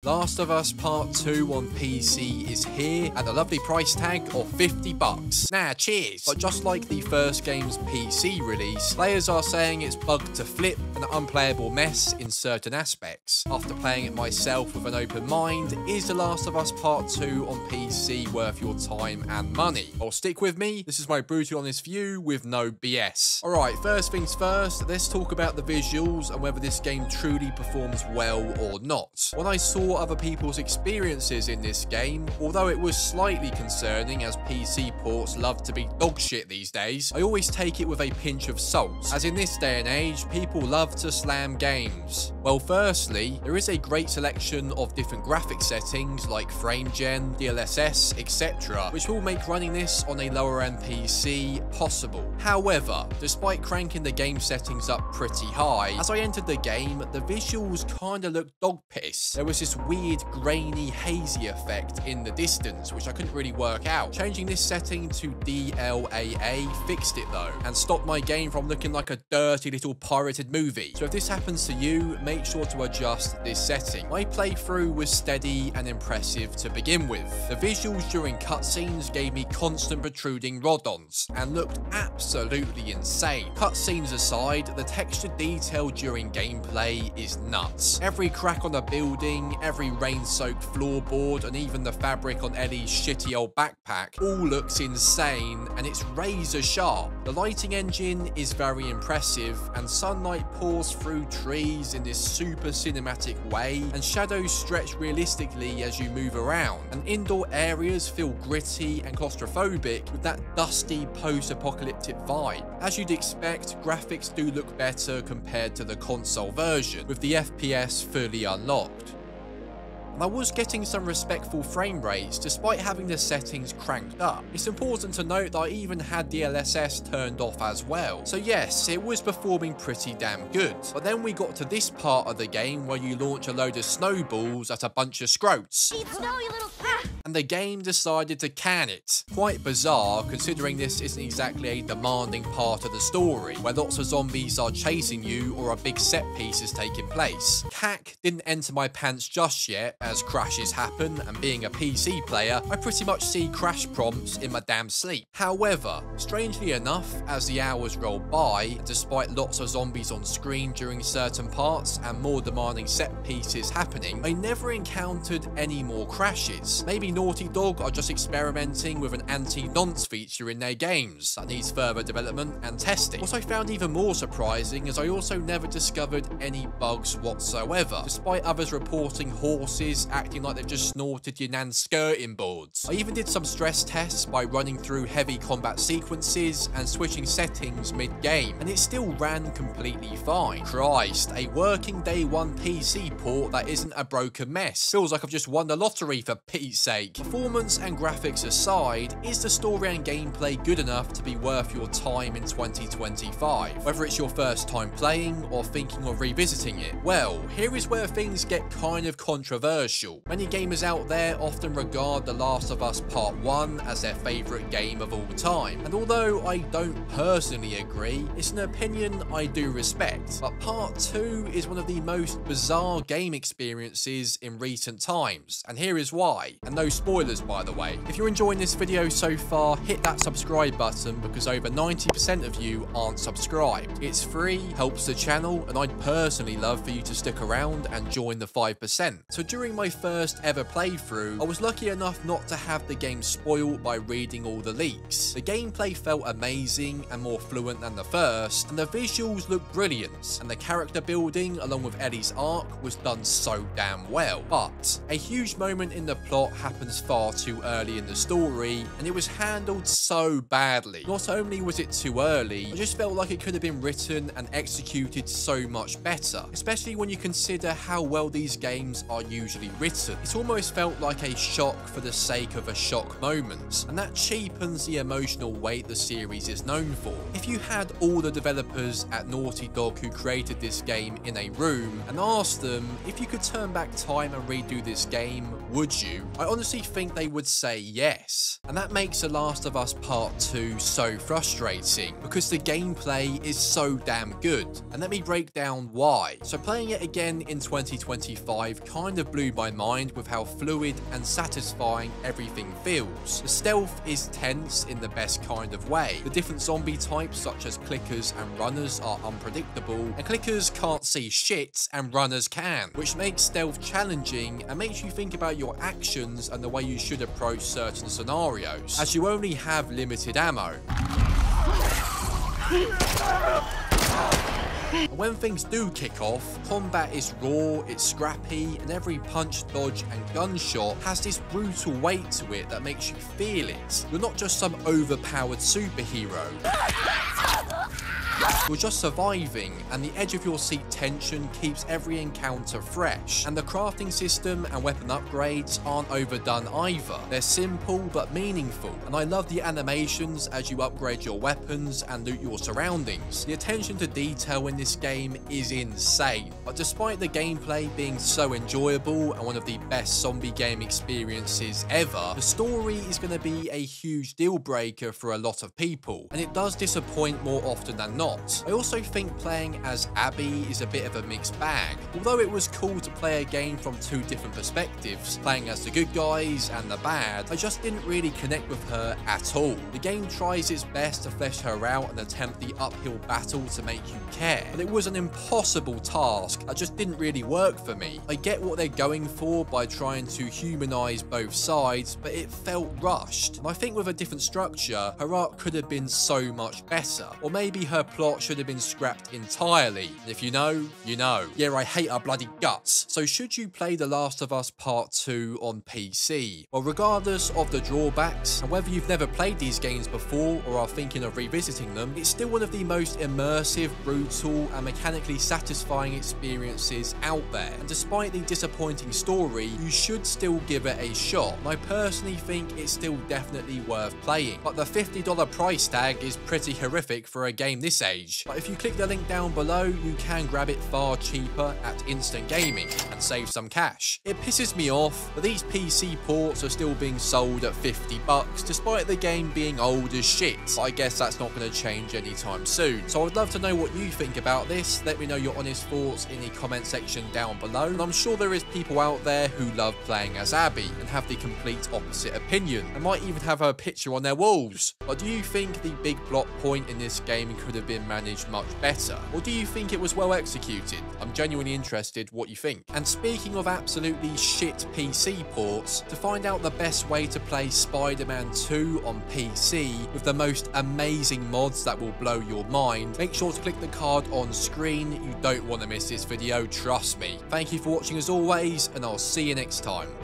Last of Us Part 2 on PC is here at a lovely price tag of $50. Nah, cheers! But just like the first game's PC release, players are saying it's bugged to flip, an unplayable mess in certain aspects. After playing it myself with an open mind, is The Last of Us Part 2 on PC worth your time and money? Well, stick with me, this is my brutal honest view with no BS. Alright, first things first, let's talk about the visuals and whether this game truly performs well or not. When I saw other people's experiences in this game, although it was slightly concerning as PC ports love to be dog shit these days, I always take it with a pinch of salt, as in this day and age, people love to slam games. Well, firstly, there is a great selection of different graphic settings like frame gen, DLSS, etc., which will make running this on a lower end PC possible. However, despite cranking the game settings up pretty high, as I entered the game, the visuals kinda looked dog piss. There was this weird grainy hazy effect in the distance which I couldn't really work out. Changing this setting to DLAA fixed it though and stopped my game from looking like a dirty little pirated movie. So if this happens to you, make sure to adjust this setting. My playthrough was steady and impressive to begin with. The visuals during cutscenes gave me constant protruding rod-ons and looked absolutely insane. Cutscenes aside, the texture detail during gameplay is nuts. Every crack on a building, every rain-soaked floorboard, and even the fabric on Ellie's shitty old backpack all looks insane and it's razor sharp. The lighting engine is very impressive and sunlight pours through trees in this super cinematic way and shadows stretch realistically as you move around, and indoor areas feel gritty and claustrophobic with that dusty post-apocalyptic vibe. As you'd expect, graphics do look better compared to the console version, with the FPS fully unlocked. I was getting some respectful frame rates despite having the settings cranked up. It's important to note that I even had DLSS turned off as well. So yes, it was performing pretty damn good. But then we got to this part of the game where you launch a load of snowballs at a bunch of scroats. Eat snow, you little And the game decided to can it. Quite bizarre, considering this isn't exactly a demanding part of the story, where lots of zombies are chasing you or a big set piece is taking place. CAC didn't enter my pants just yet, as crashes happen, and being a PC player, I pretty much see crash prompts in my damn sleep. However, strangely enough, as the hours roll by, and despite lots of zombies on screen during certain parts and more demanding set pieces happening, I never encountered any more crashes. Maybe Naughty Dog are just experimenting with an anti-nonce feature in their games that needs further development and testing. What I found even more surprising is I also never discovered any bugs whatsoever, despite others reporting horses acting like they've just snorted your nan's skirting boards. I even did some stress tests by running through heavy combat sequences and switching settings mid-game, and it still ran completely fine. Christ, a working day one PC port that isn't a broken mess. Feels like I've just won the lottery for Pete's sake. Performance and graphics aside, is the story and gameplay good enough to be worth your time in 2025? Whether it's your first time playing or thinking of revisiting it, well, here is where things get kind of controversial. Many gamers out there often regard The Last of Us Part 1 as their favourite game of all time, and although I don't personally agree, it's an opinion I do respect. But Part 2 is one of the most bizarre game experiences in recent times, and here is why. And no spoilers, by the way. If you're enjoying this video so far, hit that subscribe button because over 90% of you aren't subscribed. It's free, helps the channel, and I'd personally love for you to stick around and join the 5%. So during my first ever playthrough, I was lucky enough not to have the game spoiled by reading all the leaks. The gameplay felt amazing and more fluent than the first, and the visuals looked brilliant, and the character building along with Ellie's arc was done so damn well. But a huge moment in the plot happens far too early in the story, and it was handled so badly. Not only was it too early, I just felt like it could have been written and executed so much better, especially when you consider how well these games are usually written. It almost felt like a shock for the sake of a shock moment, and that cheapens the emotional weight the series is known for. If you had all the developers at Naughty Dog who created this game in a room and asked them if you could turn back time and redo this game, would you? I honestly honestly think they would say yes. And that makes The Last of Us Part 2 so frustrating, because the gameplay is so damn good. And let me break down why. So playing it again in 2025 kind of blew my mind with how fluid and satisfying everything feels. The stealth is tense in the best kind of way. The different zombie types such as clickers and runners are unpredictable, and clickers can't see shit and runners can, which makes stealth challenging and makes you think about your actions and the way you should approach certain scenarios, as you only have limited ammo. And when things do kick off, combat is raw, it's scrappy, and every punch, dodge, and gunshot has this brutal weight to it that makes you feel it. You're not just some overpowered superhero. You're just surviving, and the edge of your seat tension keeps every encounter fresh. And the crafting system and weapon upgrades aren't overdone either. They're simple but meaningful, and I love the animations as you upgrade your weapons and loot your surroundings. The attention to detail in this game is insane. But despite the gameplay being so enjoyable and one of the best zombie game experiences ever, the story is going to be a huge deal breaker for a lot of people, and it does disappoint more often than not. I also think playing as Abby is a bit of a mixed bag. Although it was cool to play a game from two different perspectives, playing as the good guys and the bad, I just didn't really connect with her at all. The game tries its best to flesh her out and attempt the uphill battle to make you care, but it was an impossible task that just didn't really work for me. I get what they're going for by trying to humanize both sides, but it felt rushed. And I think with a different structure, her arc could have been so much better. Or maybe her plot should have been scrapped entirely. And if you know, you know. Yeah, I hate our bloody guts. So should you play The Last of Us Part 2 on PC? Well, regardless of the drawbacks, and whether you've never played these games before or are thinking of revisiting them, it's still one of the most immersive, brutal, and mechanically satisfying experiences out there. And despite the disappointing story, you should still give it a shot. And I personally think it's still definitely worth playing. But the $50 price tag is pretty horrific for a game this age. But if you click the link down below, you can grab it far cheaper at Instant Gaming and save some cash. It pisses me off that these PC ports are still being sold at $50 despite the game being old as shit. But I guess that's not going to change anytime soon. So I'd love to know what you think about this. Let me know your honest thoughts in the comment section down below. And I'm sure there is people out there who love playing as Abby and have the complete opposite opinion, and might even have her picture on their walls. But do you think the big plot point in this game could have been managed much better? Or do you think it was well executed? I'm genuinely interested what you think. And speaking of absolutely shit PC ports, to find out the best way to play Spider-Man 2 on PC with the most amazing mods that will blow your mind, make sure to click the card on screen. You don't want to miss this video, trust me. Thank you for watching as always, and I'll see you next time.